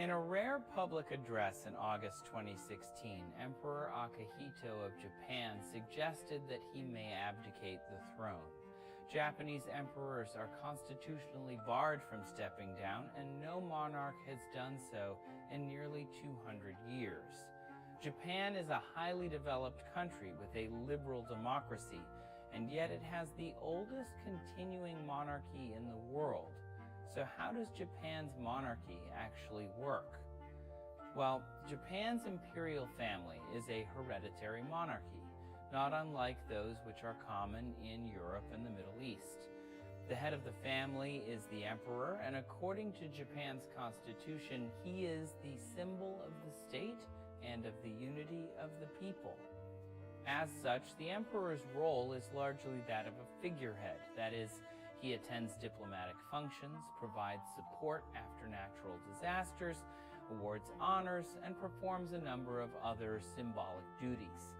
In a rare public address in August 2016, Emperor Akihito of Japan suggested that he may abdicate the throne. Japanese emperors are constitutionally barred from stepping down, and no monarch has done so in nearly 200 years. Japan is a highly developed country with a liberal democracy, and yet it has the oldest continuing monarchy in the world. So how does Japan's monarchy actually work? Well, Japan's imperial family is a hereditary monarchy, not unlike those which are common in Europe and the Middle East. The head of the family is the emperor, and according to Japan's constitution, he is the symbol of the state and of the unity of the people. As such, the emperor's role is largely that of a figurehead. That is, he attends diplomatic functions, provides support after natural disasters, awards honors, and performs a number of other symbolic duties.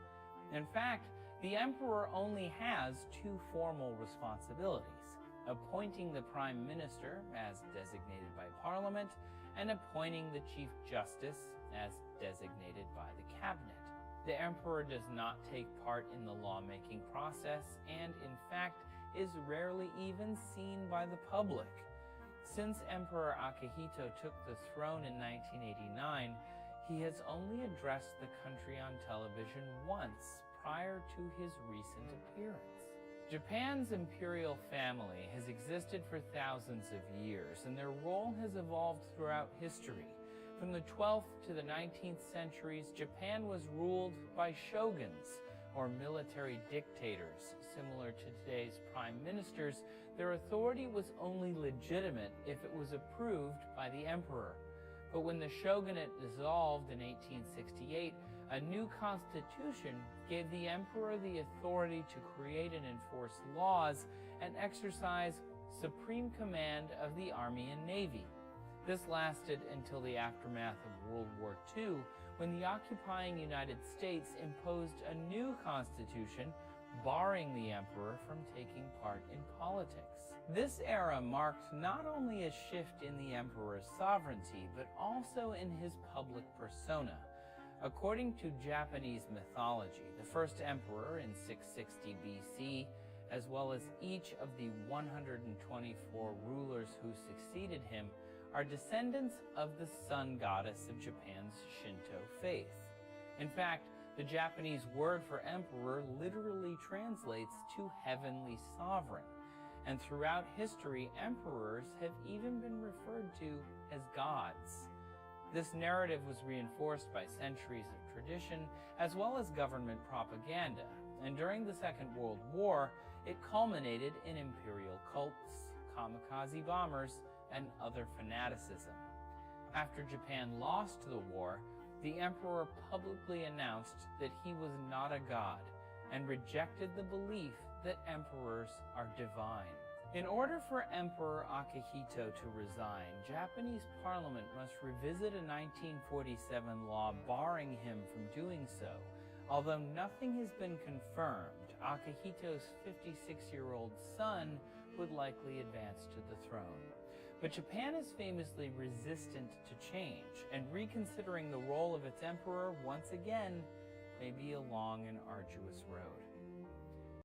In fact, the emperor only has two formal responsibilities: appointing the prime minister, as designated by parliament, and appointing the chief justice, as designated by the cabinet. The emperor does not take part in the lawmaking process and, in fact, is rarely even seen by the public. Since Emperor Akihito took the throne in 1989, he has only addressed the country on television once prior to his recent appearance. Japan's imperial family has existed for thousands of years, and their role has evolved throughout history. From the 12th to the 19th centuries, Japan was ruled by shoguns, or military dictators. Similar to today's prime ministers, their authority was only legitimate if it was approved by the emperor. But when the shogunate dissolved in 1868, a new constitution gave the emperor the authority to create and enforce laws and exercise supreme command of the army and navy. This lasted until the aftermath of World War II, when the occupying United States imposed a new constitution, barring the emperor from taking part in politics. This era marked not only a shift in the emperor's sovereignty, but also in his public persona. According to Japanese mythology, the first emperor in 660 BC, as well as each of the 124 rulers who succeeded him, are descendants of the sun goddess of Japan's Shinto faith. In fact, the Japanese word for emperor literally translates to heavenly sovereign, and throughout history, emperors have even been referred to as gods. This narrative was reinforced by centuries of tradition, as well as government propaganda, and during the Second World War, it culminated in imperial cults, kamikaze bombers, and other fanaticism. After Japan lost the war, the emperor publicly announced that he was not a god and rejected the belief that emperors are divine. In order for Emperor Akihito to resign, Japanese parliament must revisit a 1947 law barring him from doing so. Although nothing has been confirmed, Akihito's 56-year-old son would likely advance to the throne. But Japan is famously resistant to change, and reconsidering the role of its emperor once again may be a long and arduous road.